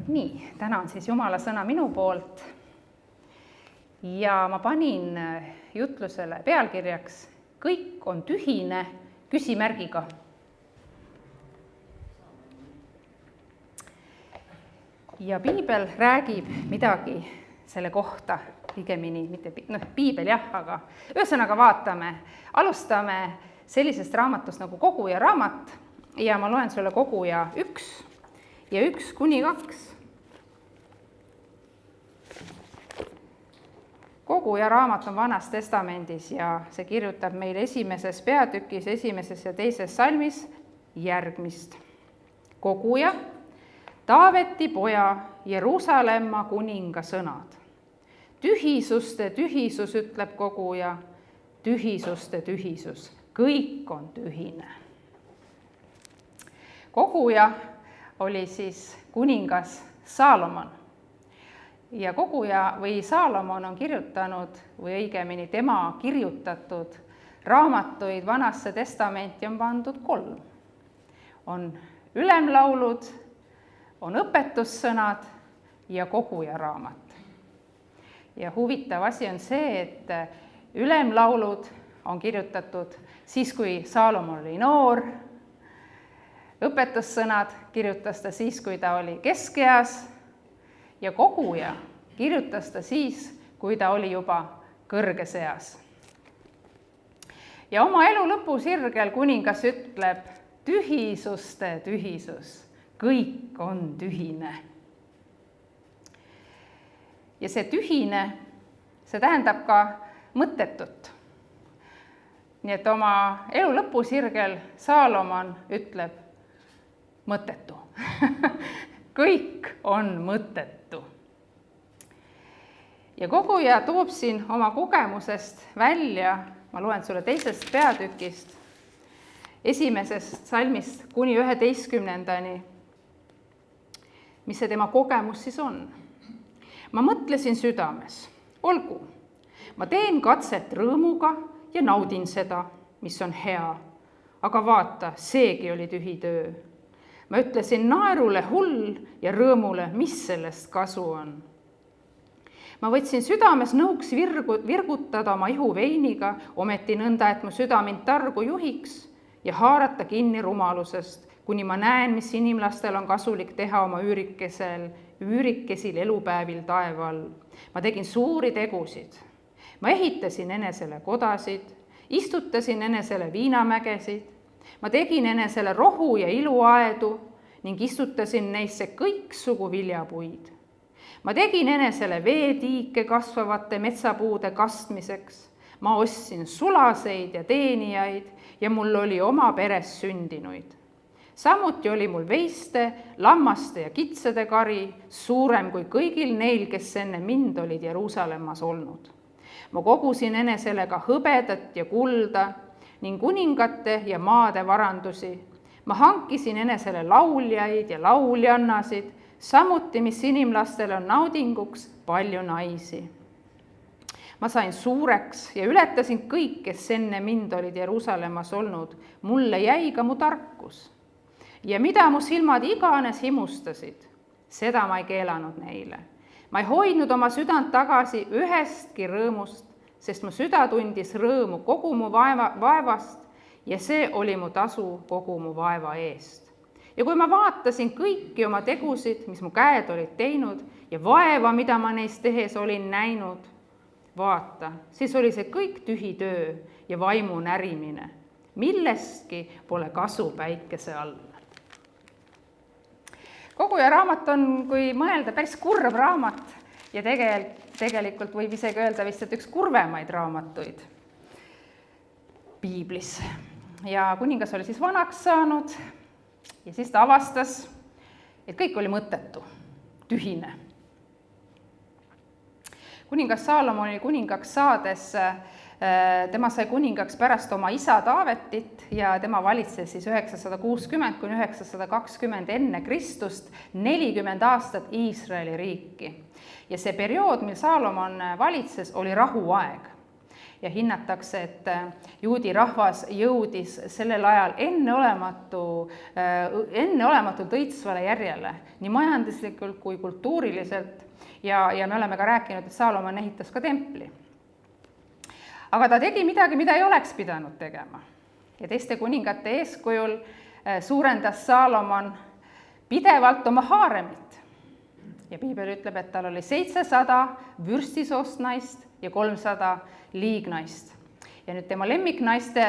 Nii, täna on siis Jumala sõna minu poolt ja ma panin jutlusele pealkirjaks Kõik on tühine küsimärgiga. Ja piibel räägib midagi selle kohta, ligemini, mitte piibel jah, aga ühesõnaga vaatame, alustame sellisest raamatust nagu Koguja raamat ja ma loen sulle Koguja 1 ja 1-2. Koguja raamat on Vanas Testamendis ja see kirjutab meile esimeses peatükis, esimeses ja teises salmis järgmist. Koguja, Taaveti poja, Jeruusalemma kuninga sõnad. Tühisuste tühisus, ütleb koguja, tühisuste tühisus, kõik on tühine. Koguja oli siis kuningas Saalomon. Ja koguja või Saalomon on kirjutanud, või õigemini tema kirjutatud raamatuid Vanasse testamenti on pandud 3. On ülemlaulud, on õpetussõnad ja koguja raamat. Ja huvitav asi on see, et ülemlaulud on kirjutatud siis, kui Saalomon oli noor, õpetussõnad kirjutas ta siis, kui ta oli keskeas, ja koguja kirjutas ta siis, kui ta oli juba kõrges eas. Ja oma elu lõpusirgel kuningas ütleb, tühisuste tühisus, kõik on tühine. Ja see tühine, see tähendab ka mõttetut. Nii et oma elu lõpusirgel Saalomon ütleb mõttetu. Kõik on mõttetu. Ja koguja toob siin oma kogemusest välja, ma loen sulle 2. peatükist, esimesest salmist kuni 11. Mis see tema kogemus siis on? Ma mõtlesin südames, olgu, ma teen katset rõõmuga ja naudin seda, mis on hea, aga vaata, seegi oli tühi töö. Ma ütlesin naerule hull ja rõõmule, mis sellest kasu on. Ma võtsin südames nõuks virgutada oma ihu veiniga, ometi nõnda, et mu süda mind targu juhiks ja haarata kinni rumalusest, kuni ma näen, mis inimlastel on kasulik teha oma üürikesil elupäevil taeva all. Ma tegin suuri tegusid. Ma ehitasin enesele kodasid, istutasin enesele viinamägesid, ma tegin enesele rohu ja iluaedu ning istutasin neisse kõiksugu viljapuid. Ma tegin enesele veetiike kasvavate metsapuude kastmiseks. Ma ostsin sulaseid ja teenijaid ja mul oli oma peres sündinuid. Samuti oli mul veiste, lammaste ja kitsede kari, suurem kui kõigil neil, kes enne mind olid Jeruusalemmas olnud. Ma kogusin enesele ka hõbedat ja kulda ning kuningate ja maade varandusi. Ma hankisin enesele lauljaid ja lauljannasid, samuti, mis inimlastel on naudinguks, palju naisi. Ma sain suureks ja ületasin kõik, kes enne mind olid Jeruusalemmas olnud. Mulle jäi ka mu tarkus. Ja mida mu silmad iganes himustasid, seda ma ei keelanud neile. Ma ei hoidnud oma südant tagasi ühestki rõõmust, sest mu süda tundis rõõmu kogu mu vaevast ja see oli mu tasu kogu mu vaeva eest. Ja kui ma vaatasin kõiki oma tegusid, mis mu käed olid teinud ja vaeva, mida ma neist tehes olin näinud, vaata, siis oli see kõik tühi töö ja vaimu närimine. Millestki pole kasu päikese all. Koguja raamat on, kui mõelda, päris kurb raamat ja tegelikult võib isegi öelda vist, et üks kurvemaid raamatuid piiblis. Ja kuningas oli siis vanaks saanud ja siis ta avastas, et kõik oli mõttetu, tühine. Kuningas Saalomon oli kuningaks saades, tema sai kuningaks pärast oma isa Taavetit ja tema valitses siis 960–920 enne Kristust 40 aastat Iisraeli riiki. Ja see periood, mil Saalomon valitses, oli rahuaeg. ja hinnatakse, et juudi rahvas jõudis sellel ajal enneolematult õitsvale järjele, nii majanduslikult kui kultuuriliselt ja me oleme ka rääkinud, et Saalomon ehitas ka templi. Aga ta tegi midagi, mida ei oleks pidanud tegema. Ja teiste kuningate eeskujul suurendas Saalomon pidevalt oma haaremit. Ja piibel ütleb, et tal oli 700 vürstisoost naist ja 300 liignaist. Ja nüüd tema lemmiknaiste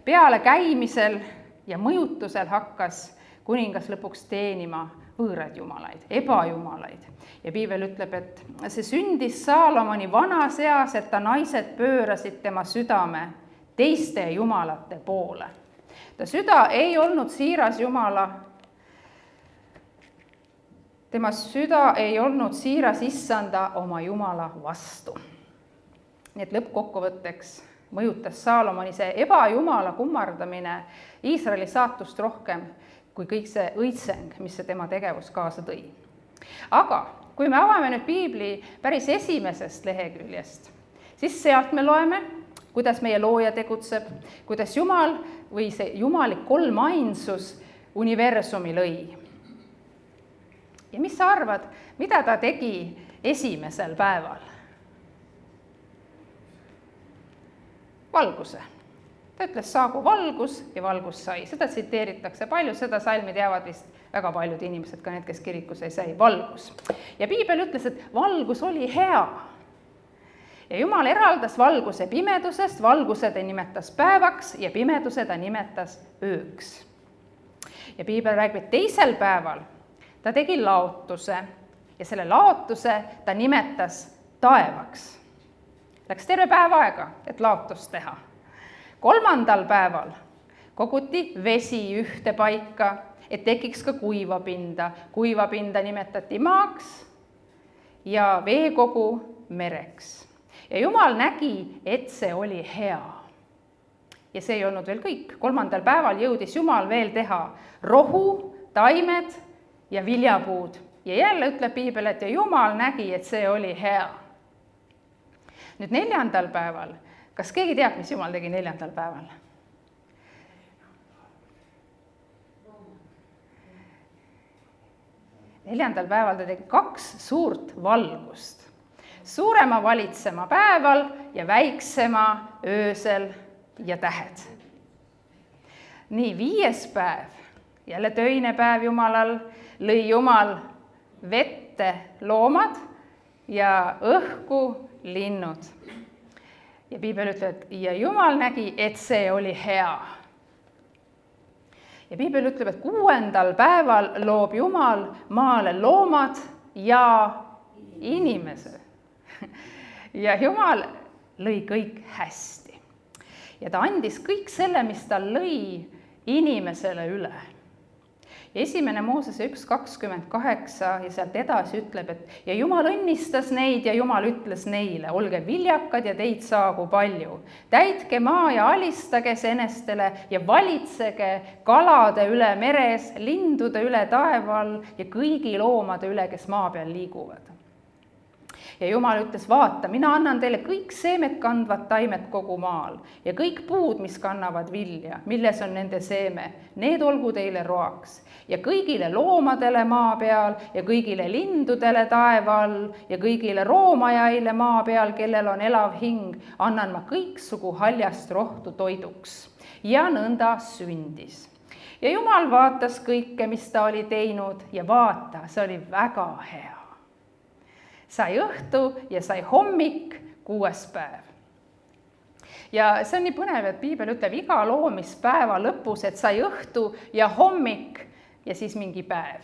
peale käimisel ja mõjutusel hakkas kuningas lõpuks teenima võõraid jumalaid, ebajumalaid. Ja piibel ütleb, et see sündis Saalomoni vanas eas, et ta naised pöörasid tema südame teiste jumalate poole. Ta süda ei olnud siiras jumala, tema süda ei olnud siiras issanda oma jumala vastu. Nii et lõppkokkuvõtteks mõjutas Saalomoni see ebajumala kummardamine Iisraeli saatust rohkem kui kõik see õitseng, mis see tema tegevus kaasa tõi. Aga kui me avame nüüd piibli päris esimesest leheküljest, siis sealt me loeme, kuidas meie looja tegutseb, kuidas Jumal või see jumalik kolmainsus universumi lõi. Ja mis sa arvad, mida ta tegi esimesel päeval? Valguse. Ta ütles, saagu valgus ja valgus sai. Seda tsiteeritakse palju, seda salmi teavad vist väga paljud inimesed, ka need, kes kirikus ei sai, valgus. Ja piibel ütles, et valgus oli hea. Ja Jumal eraldas valguse pimedusest, valguse ta nimetas päevaks ja pimeduse ta nimetas ööks. Ja piibel räägib, et teisel päeval ta tegi laotuse ja selle laotuse ta nimetas taevaks. Läks terve päev aega, et laotust teha. 3. päeval koguti vesi ühte paika, et tekiks ka kuivapinda. Kuivapinda nimetati maaks ja veekogu mereks. Ja Jumal nägi, et see oli hea. Ja see ei olnud veel kõik. 3. päeval jõudis Jumal veel teha rohu, taimed ja viljapuud. Ja jälle ütleb piibel, et ja Jumal nägi, et see oli hea. Nüüd 4. päeval, kas keegi teab, mis Jumal tegi 4. päeval? Neljandal päeval ta tegi 2 suurt valgust. Suurema valitsema päeval ja väiksema öösel ja tähed. Nii, 5. päev, jälle töine päev Jumalal, lõi Jumal vette loomad ja õhku linnud. Ja piibel ütleb, et ja Jumal nägi, et see oli hea. Ja piibel ütleb, et 6. päeval loob Jumal maale loomad ja inimese. Ja Jumal lõi kõik hästi. Ja ta andis kõik selle, mis ta lõi inimesele üle. Ja 1. Moosese 1.28 ja sealt edasi ütleb, et ja Jumal õnnistas neid ja Jumal ütles neile, olge viljakad ja teid saagu palju. Täitke maa ja alistage senestele ja valitsege kalade üle meres, lindude üle taeval ja kõigi loomade üle, kes maa peal liiguvad. Ja Jumal ütles, vaata, mina annan teile kõik seemet kandvad taimed kogu maal ja kõik puud, mis kannavad vilja, milles on nende seeme, need olgu teile roaks. Ja kõigile loomadele maa peal ja kõigile lindudele taeval ja kõigile roomajaile maa peal, kellel on elav hing, annan ma kõiksugu haljast rohtu toiduks. Ja nõnda sündis. Ja Jumal vaatas kõike, mis ta oli teinud ja vaata, see oli väga hea. Sai õhtu ja sai hommik, 6. päev. Ja see on nii põnev, et piibel ütleb iga loomispäeva lõpus, et sai õhtu ja hommik ja siis mingi päev.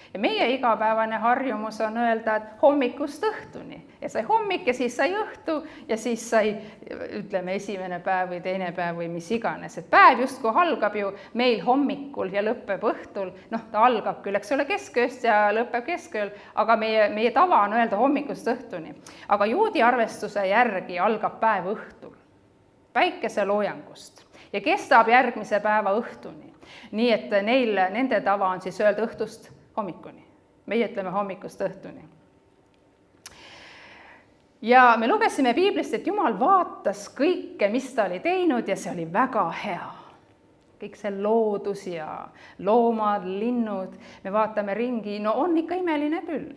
Ja meie igapäevane harjumus on öelda, et hommikust õhtuni. Ja sai hommik ja siis sai õhtu ja siis sai, ütleme, 1. päev või 2. päev või mis iganes. Et päev justkui algab ju meil hommikul ja lõpeb õhtul. Ta algab küll, eks ole, keskööst ja lõpeb keskööl, aga meie tava on öelda hommikust õhtuni. Aga juudi arvestuse järgi algab päev õhtul, päikeseloojangust ja kestab järgmise päeva õhtuni. Nii et nende tava on siis öelda õhtust hommikuni. Meie ütleme hommikust õhtuni. ja me lugesime piiblist, et Jumal vaatas kõike, mis ta oli teinud ja see oli väga hea. Kõik see loodus ja loomad, linnud, me vaatame ringi, no on ikka imeline küll.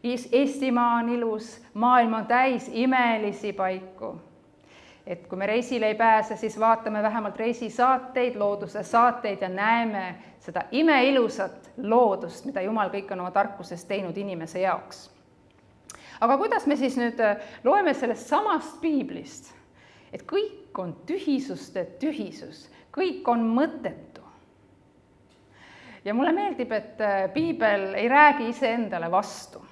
Eestimaa on ilus, maailm on täis imelisi paiku. Et kui me reisile ei pääse, siis vaatame vähemalt reisisaateid, looduse saateid ja näeme seda imeilusat loodust, mida Jumal kõik on oma tarkuses teinud inimese jaoks. Aga kuidas me siis nüüd loeme sellest samast piiblist, et kõik on tühisuste tühisus, kõik on mõttetu. Ja mulle meeldib, et piibel ei räägi iseendale vastu.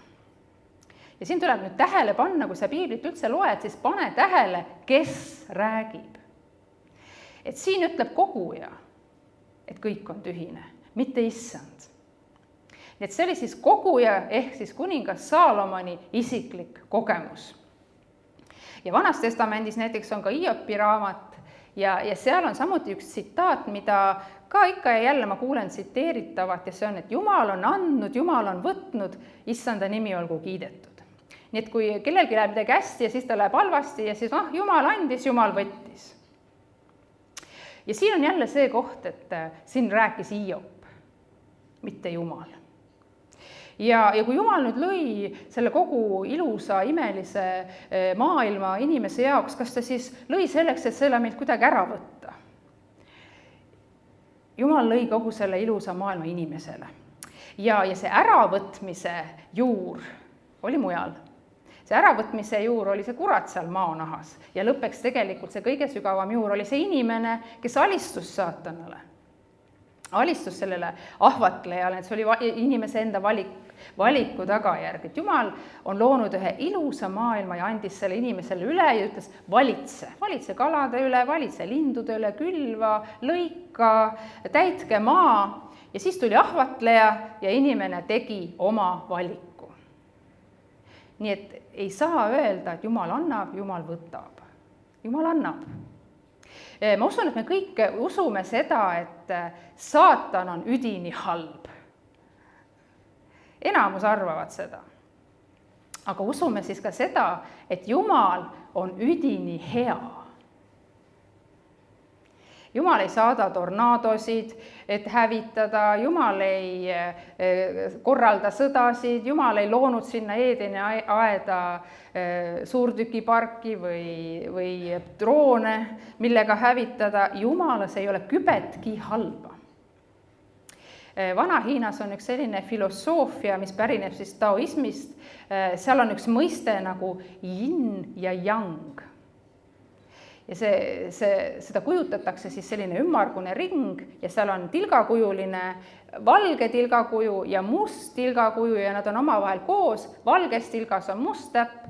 Ja siin tuleb nüüd tähele panna, kui sa piiblit üldse loed, siis pane tähele, kes räägib. Et siin ütleb koguja, et kõik on tühine, mitte issand. Nii et see oli siis koguja ehk siis kuningas Saalomoni isiklik kogemus. Ja Vanas Testamendis näiteks on ka Hiopi raamat ja seal on samuti üks tsitaat, mida ka ikka ja jälle ma kuulen tsiteeritavat ja see on, et Jumal on andnud, Jumal on võtnud, issanda nimi olgu kiidetud. Nii et kui kellelgi läheb midagi hästi ja siis ta läheb halvasti ja siis Jumal andis, Jumal võttis. Ja siin on jälle see koht, et siin rääkis Hiop, mitte Jumal. Ja kui Jumal nüüd lõi selle kogu ilusa, imelise maailma inimese jaoks, kas ta siis lõi selleks, et selle meilt kuidagi ära võtta? Jumal lõi kogu selle ilusa maailma inimesele. Ja see äravõtmise juur oli mujal. See äravõtmise juur oli see kurat seal maanahas ja lõppeks tegelikult see kõige sügavam juur oli see inimene, kes alistus saatanale. Alistus sellele ahvatlejale, et see oli inimese enda valiku tagajärg. Et Jumal on loonud ühe ilusa maailma ja andis selle inimesele üle ja ütles valitse kalade üle, valitse lindude üle, külva, lõika, täitke maa ja siis tuli ahvatleja ja inimene tegi oma valiku. Nii et ei saa öelda, et Jumal annab, Jumal võtab. Jumal annab. Ma usun, et me kõik usume seda, et saatan on üdini halb. Enamus arvavad seda. Aga usume siis ka seda, et Jumal on üdini hea. Jumal ei saada tornaadosid, et hävitada, Jumal ei korralda sõdasid, Jumal ei loonud sinna Eedeni aeda suurtükiparki või droone, millega hävitada. Jumalas ei ole kübetki halba. Vana-Hiinas on üks selline filosoofia, mis pärineb siis taoismist. Seal on üks mõiste nagu yin ja yang. Ja seda kujutatakse siis selline ümmargune ring ja seal on tilgakujuline valge tilgakuju ja must tilgakuju ja nad on omavahel koos. Valges tilgas on must täpp,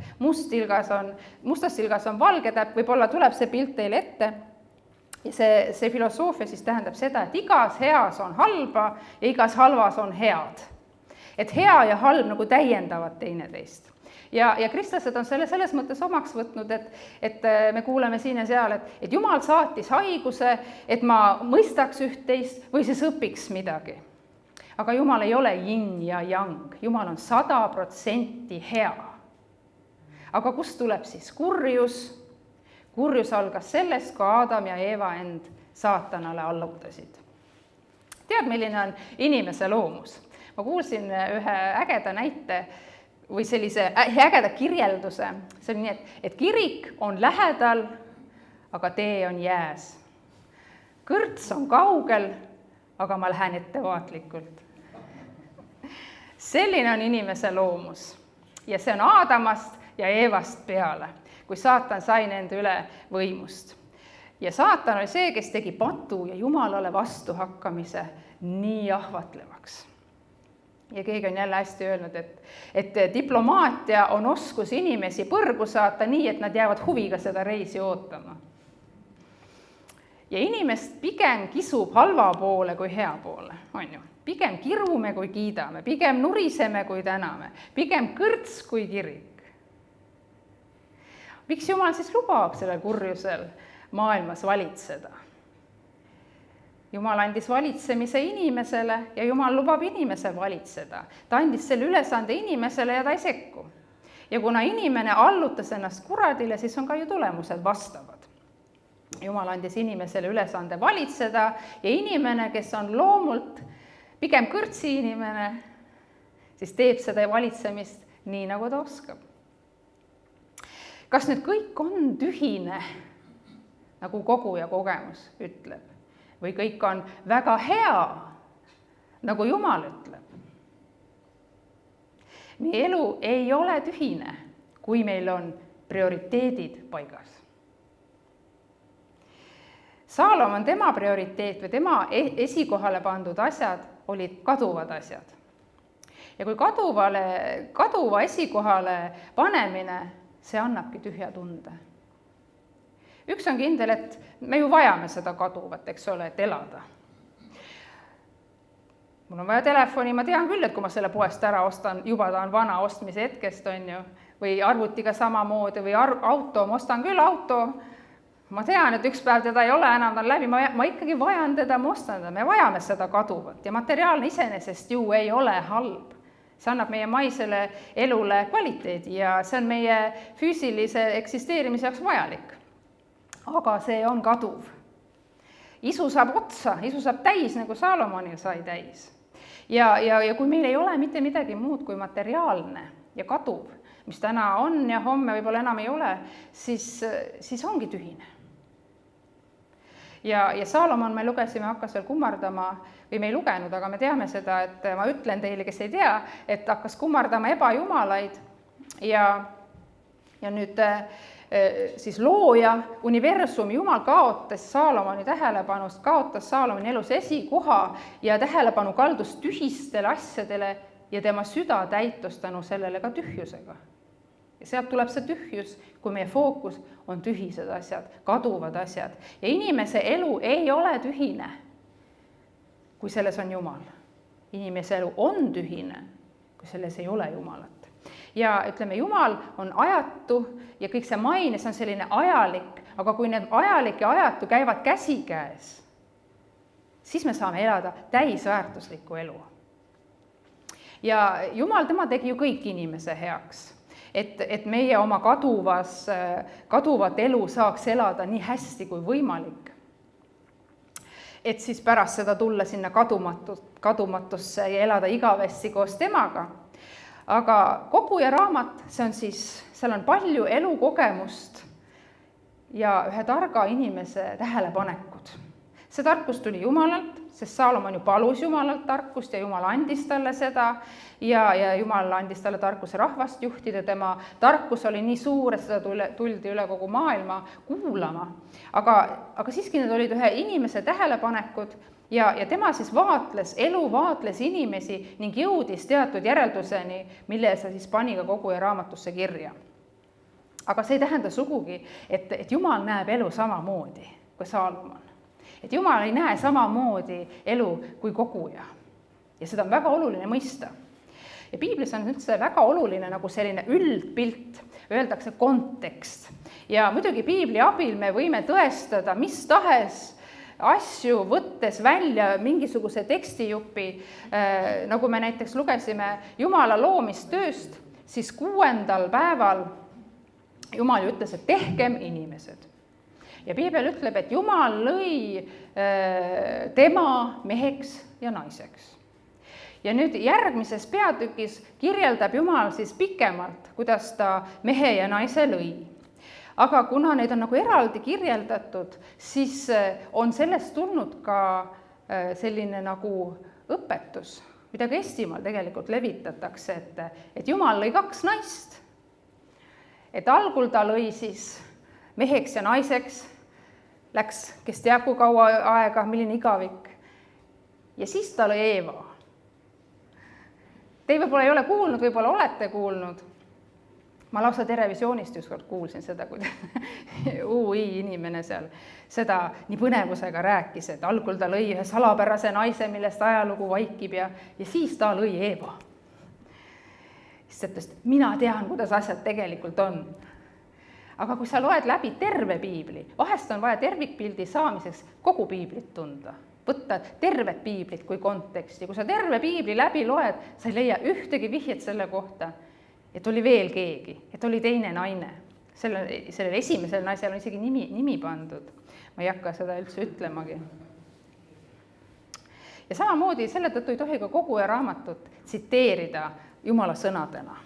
mustas tilgas on valge täpp, võib-olla tuleb see pilt teile ette. Ja see filosoofia siis tähendab seda, et igas heas on halba ja igas halvas on head. Et hea ja halb nagu täiendavad teineteist. Ja kristlased on selles mõttes omaks võtnud, et me kuuleme siin ja seal, et Jumal saatis haiguse, et ma mõistaks üht-teist või siis õpiks midagi. Aga Jumal ei ole yin ja yang, Jumal on 100% hea. Aga kust tuleb siis kurjus? Kurjus algas sellest, kui Aadam ja Eeva end saatanale allutasid. Tead, milline on inimese loomus? Ma kuulsin ühe ägeda näite, või sellise ägeda kirjelduse. See on nii, et kirik on lähedal, aga tee on jääs. Kõrts on kaugel, aga ma lähen ettevaatlikult. Selline on inimese loomus. Ja see on Aadamast ja Eevast peale, kui saatan sai nende üle võimust. Ja saatan oli see, kes tegi patu ja Jumalale vastu hakkamise nii ahvatlevaks. Ja keegi on jälle hästi öelnud, et diplomaatia on oskus inimesi põrgu saata nii, et nad jäävad huviga seda reisi ootama. Ja inimest pigem kisub halva poole kui hea poole, on ju. Pigem kirume kui kiidame, pigem nuriseme kui täname, pigem kõrts kui kirik. Miks Jumal siis lubab sellel kurjusel maailmas valitseda? Jumal andis valitsemise inimesele ja Jumal lubab inimese valitseda. Ta andis selle ülesande inimesele ja ta ei sekku. ja kuna inimene allutas ennast kuradile, siis on ka ju tulemused vastavad. Jumal andis inimesele ülesande valitseda ja inimene, kes on loomult pigem kõrtsi inimene, siis teeb seda valitsemist nii, nagu ta oskab. Kas nüüd kõik on tühine, nagu koguja kogemus ütleb, või kõik on väga hea, nagu Jumal ütleb? Meie elu ei ole tühine, kui meil on prioriteedid paigas. Saalomon, tema prioriteet või tema esikohale pandud asjad olid kaduvad asjad. Ja kui kaduva esikohale panemine, see annabki tühja tunde. Üks on kindel, et me ju vajame seda kaduvat, eks ole, et elada. Mul on vaja telefoni, ma tean küll, et kui ma selle poest ära ostan, juba ta on vana ostmise hetkest, on ju, või arvutiga samamoodi, või auto, ma ostan küll auto, ma tean, et üks päev teda ei ole enam, ta on läbi, ma ikkagi vajan teda, ma ostan teda, me vajame seda kaduvat ja materiaalne iseenesest ju ei ole halb. See annab meie maisele elule kvaliteedi ja see on meie füüsilise eksisteerimise jaoks vajalik. Aga see on kaduv. Isu saab otsa, isu saab täis, nagu Saalomonil sai täis. Ja kui meil ei ole mitte midagi muud kui materiaalne ja kaduv, mis täna on ja homme võib-olla enam ei ole, siis ongi tühine. Ja Saalomon, me lugesime, hakkas veel kummardama, või me ei lugenud, aga me teame seda, et ma ütlen teile, kes ei tea, et hakkas kummardama ebajumalaid ja nüüd siis looja, universum, Jumal kaotas Saalomoni tähelepanust, kaotas Saalomoni elus esikoha ja tähelepanu kaldus tühistele asjadele ja tema süda täitus tänu sellele ka tühjusega. Ja sealt tuleb see tühjus, kui meie fookus on tühised asjad, kaduvad asjad. Ja inimese elu ei ole tühine, kui selles on Jumal. Inimese elu on tühine, kui selles ei ole Jumalat. Ja ütleme, Jumal on ajatu ja kõik see maine, see on selline ajalik, aga kui need ajalik ja ajatu käivad käsikäes, siis me saame elada täisväärtuslikku elu. Ja Jumal, tema tegi ju kõik inimese heaks. Et meie oma kaduvat elu saaks elada nii hästi kui võimalik. Et siis pärast seda tulla sinna kadumatusse ja elada igavesti koos temaga. Aga koguja raamat, see on siis, seal on palju elukogemust ja ühe targa inimese tähelepanekud. See tarkus tuli Jumalalt, sest Saalomon ju palus Jumalalt tarkust ja Jumal andis talle seda ja Jumal andis talle tarkuse rahvast juhtida. Tema tarkus oli nii suur, et seda tuldi üle kogu maailma kuulama. Aga siiski need olid ühe inimese tähelepanekud ja tema siis vaatles inimesi ning jõudis teatud järelduseni, mille sa siis pani ka koguja raamatusse kirja. Aga see ei tähenda sugugi, et Jumal näeb elu samamoodi kui Saalomon. Et Jumal ei näe samamoodi elu kui koguja. Ja seda on väga oluline mõista. Ja piiblis on üldse väga oluline nagu selline üldpilt, öeldakse kontekst. Ja muidugi piibli abil me võime tõestada mis tahes asju, võttes välja mingisuguse tekstijupi, nagu me näiteks lugesime Jumala loomistööst, siis 6. päeval Jumal ütles, et tehkem inimesed. Ja piibel ütleb, et Jumal lõi tema meheks ja naiseks. Ja nüüd järgmises peatükis kirjeldab Jumal siis pikemalt, kuidas ta mehe ja naise lõi. Aga kuna need on nagu eraldi kirjeldatud, siis on sellest tulnud ka selline nagu õpetus, mida ka Eestimaal tegelikult levitatakse, et Jumal lõi 2 naist. Et algul ta lõi siis meheks ja naiseks, läks, kes teab kui kaua aega, milline igavik. Ja siis ta lõi Eeva. Te võib-olla ei ole kuulnud, võib-olla olete kuulnud. Ma lausa televisioonist ükskord kuulsin seda, kui UI inimene seal seda nii põnevusega rääkis, et algul ta lõi ühe salapärase naise, millest ajalugu vaikib ja siis ta lõi Eeva. Sest mina tean, kuidas asjad tegelikult on. Aga kui sa loed läbi terve piibli, vahest on vaja tervikpildi saamiseks kogu piiblit tunda. Võtta tervet piiblit kui konteksti. Kui sa terve piibli läbi loed, sa ei leia ühtegi vihjet selle kohta, et oli veel keegi, et oli teine naine. Sellel esimesel naisel on isegi nimi pandud. Ma ei hakka seda üldse ütlemagi. Ja samamoodi selle tõttu ei tohi ka Koguja raamatut tsiteerida Jumala sõnadena.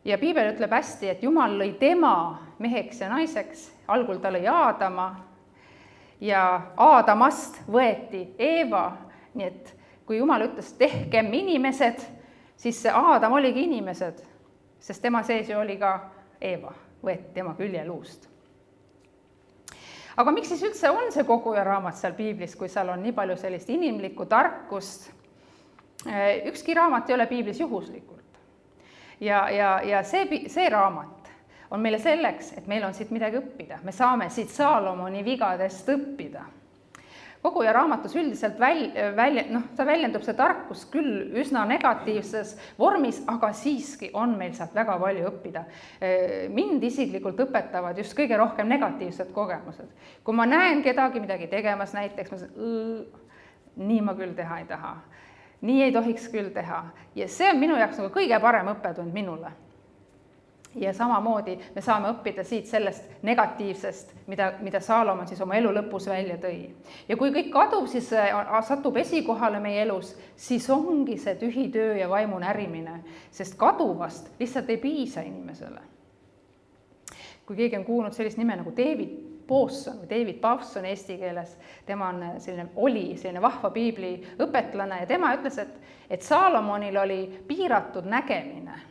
Ja Piibel ütleb hästi, et Jumal lõi tema meheks ja naiseks, algul ta lõi Aadama ja Aadamast võeti Eeva, nii et kui Jumal ütles tehkem inimesed, siis see Aadam oligi inimesed, sest tema sees ju oli ka Eeva, võeti tema küljeluust. Aga miks siis üldse on see Koguja raamat seal Piiblis, kui seal on nii palju sellist inimlikku tarkust? Ükski raamat ei ole Piiblis juhuslikult. Ja see raamat on meile selleks, et meil on siit midagi õppida. Me saame siit Saalomoni vigadest õppida. Koguja raamatus üldiselt ta väljendub see tarkus küll üsna negatiivses vormis, aga siiski on meil sealt väga palju õppida. Mind isiklikult õpetavad just kõige rohkem negatiivsed kogemused. Kui ma näen kedagi midagi tegemas näiteks, ma nii ma küll teha ei taha. Nii ei tohiks küll teha. Ja see on minu jaoks nagu kõige parem õppetund minule. Ja samamoodi me saame õppida siit sellest negatiivsest, mida Saalomon siis oma elu lõpus välja tõi. Ja kui kõik kaduv, siis satub esikohale meie elus, siis ongi see tühi töö ja vaimu närimine, sest kaduvast lihtsalt ei piisa inimesele. Kui keegi on kuulnud sellist nime nagu David Pawson eesti keeles, tema on selline vahva piibli õpetlane ja tema ütles, et Saalomonil oli piiratud nägemine.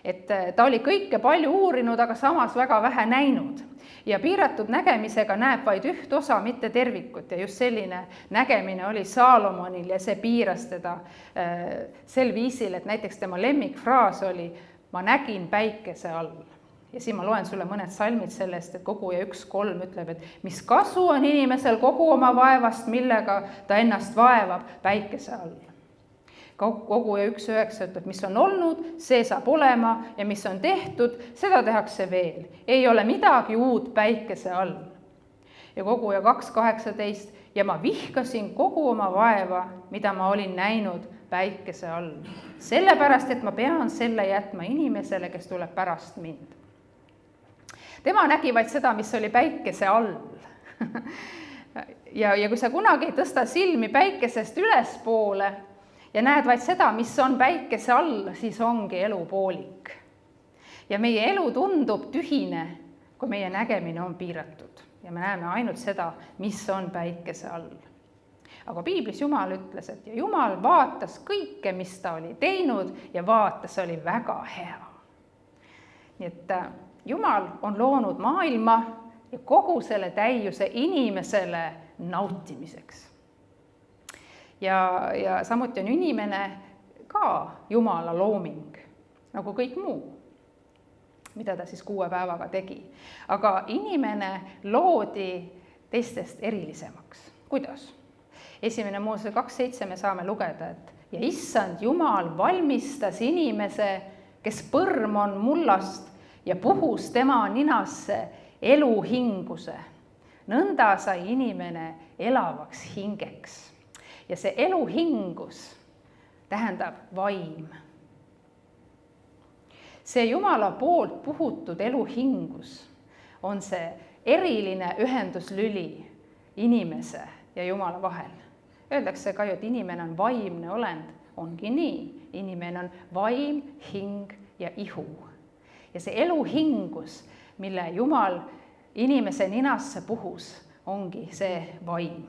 Et ta oli kõike palju uurinud, aga samas väga vähe näinud. Ja piiratud nägemisega näeb vaid üht osa, mitte tervikut. Ja just selline nägemine oli Saalomonil ja see piiras teda sel viisil, et näiteks tema lemmikfraas oli ma nägin päikese all. Ja siin ma loen sulle mõned salmid sellest, et Koguja 1.3 ütleb, et mis kasu on inimesel kogu oma vaevast, millega ta ennast vaevab päikese all. Koguja 1.9 ütleb, mis on olnud, see saab olema ja mis on tehtud, seda tehakse veel. Ei ole midagi uut päikese all. Ja Koguja 2.18 ja ma vihkasin kogu oma vaeva, mida ma olin näinud päikese all. Sellepärast, et ma pean selle jätma inimesele, kes tuleb pärast mind. Tema nägi vaid seda, mis oli päikese all. ja kui sa kunagi ei tõsta silmi päikesest ülespoole, ja näed vaid seda, mis on päikese all, siis ongi elu poolik. Ja meie elu tundub tühine, kui meie nägemine on piiratud. Ja me näeme ainult seda, mis on päikese all. Aga Piiblis Jumal ütles, et Jumal vaatas kõike, mis ta oli teinud ja vaatas, oli väga hea. Nii et Jumal on loonud maailma ja kogu selle täiuse inimesele nautimiseks. Ja samuti on inimene ka Jumala looming, nagu kõik muu, mida ta siis 6 päevaga tegi. Aga inimene loodi teistest erilisemaks. Kuidas? 1. Moosese 2.7 me saame lugeda, et ja issand Jumal valmistas inimese, kes põrm on mullast ja puhus tema ninasse eluhinguse. Nõnda sai inimene elavaks hingeks. Ja see eluhingus tähendab vaim. See Jumala poolt puhutud eluhingus on see eriline ühenduslüli inimese ja Jumala vahel. Öeldakse ka ju, et inimene on vaimne olend. Ongi nii. Inimene on vaim, hing ja ihu. Ja see eluhingus, mille Jumal inimese ninasse puhus, ongi see vaim.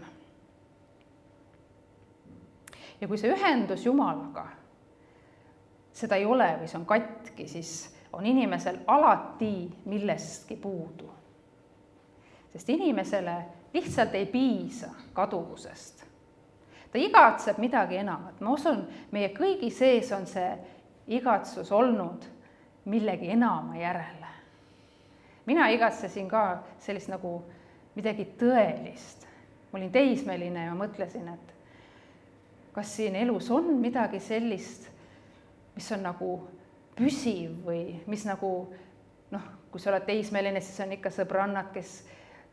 Ja kui see ühendus Jumalaga, seda ei ole või see on katki, siis on inimesel alati millestki puudu. Sest inimesele lihtsalt ei piisa kaduvusest. Ta igatseb midagi enamat. Ma usun, meie kõigi sees on see igatsus olnud millegi enama järele. Mina igatsesin ka sellist nagu midagi tõelist. Ma olin teismeline ja mõtlesin, et kas siin elus on midagi sellist, mis on nagu püsiv või mis nagu, kui sa oled teismeline, siis on ikka sõbrannad, kes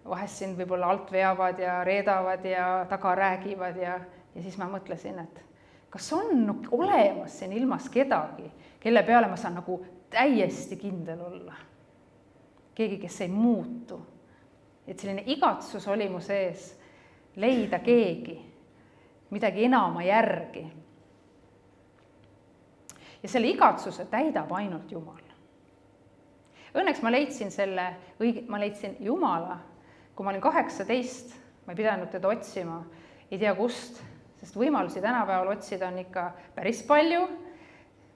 vahest sind võib-olla alt veavad ja reedavad ja taga räägivad ja siis ma mõtlesin, et kas on olemas siin ilmas kedagi, kelle peale ma saan nagu täiesti kindel olla? Keegi, kes ei muutu. Et selline igatsus oli mu sees leida keegi, midagi enama järgi. Ja selle igatsuse täidab ainult Jumal. Õnneks ma leidsin Jumala, kui ma olin 18, ma ei pidanud teda otsima, ei tea kust, sest võimalusi tänapäeval otsida on ikka päris palju,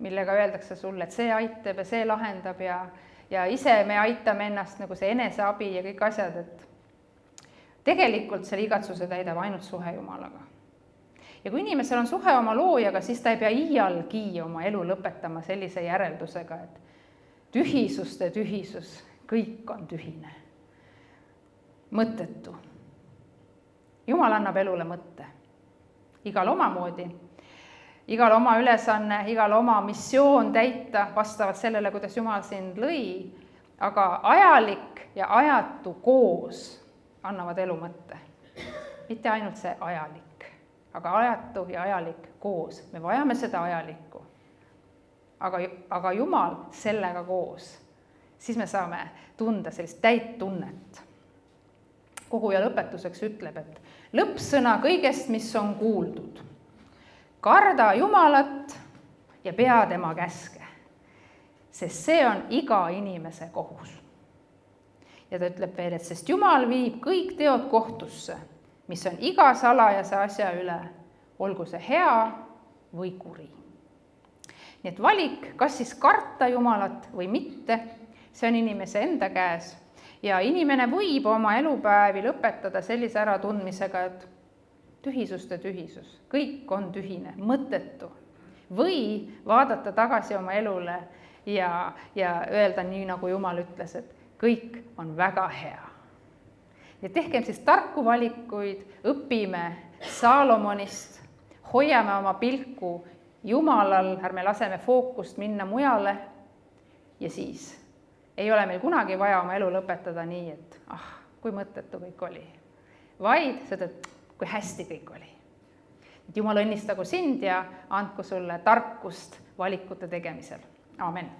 millega öeldakse sulle, et see aitab ja see lahendab ja ise me aitame ennast nagu see eneseabi ja kõik asjad, et tegelikult selle igatsuse täidab ainult suhe Jumalaga. Ja kui inimesel on suhe oma loojaga, siis ta ei pea iialgi oma elu lõpetama sellise järeldusega, et tühisuste tühisus, kõik on tühine. Mõttetu. Jumal annab elule mõtte. Igal omamoodi, igal oma ülesanne, igal oma missioon täita vastavalt sellele, kuidas Jumal sind lõi, aga ajalik ja ajatu koos annavad elu mõtte. Mitte ainult see ajalik, aga ajatu ja ajalik koos. Me vajame seda ajalikku. Aga Jumal sellega koos, siis me saame tunda sellist täit tunnet. Koguja lõpetuseks ütleb, et lõppsõna kõigest, mis on kuuldud. Karda Jumalat ja pea tema käske, sest see on iga inimese kohus. Ja ta ütleb veel, et sest Jumal viib kõik teod kohtusse, mis on iga salajase asja üle, olgu see hea või kuri. Nii et valik, kas siis karta Jumalat või mitte, see on inimese enda käes. Ja inimene võib oma elupäevi lõpetada sellise äratundmisega, et tühisuste tühisus, kõik on tühine, mõttetu. Või vaadata tagasi oma elule ja öelda nii, nagu Jumal ütles, et kõik on väga hea. Ja tehkem siis tarku valikuid, õpime Saalomonist, hoiame oma pilku Jumalal, ärme laseme fookust minna mujale ja siis ei ole meil kunagi vaja oma elu lõpetada nii, et kui mõttetu kõik oli, vaid seda, kui hästi kõik oli. Et Jumal õnnistagu sind ja andku sulle tarkust valikute tegemisel. Aamen.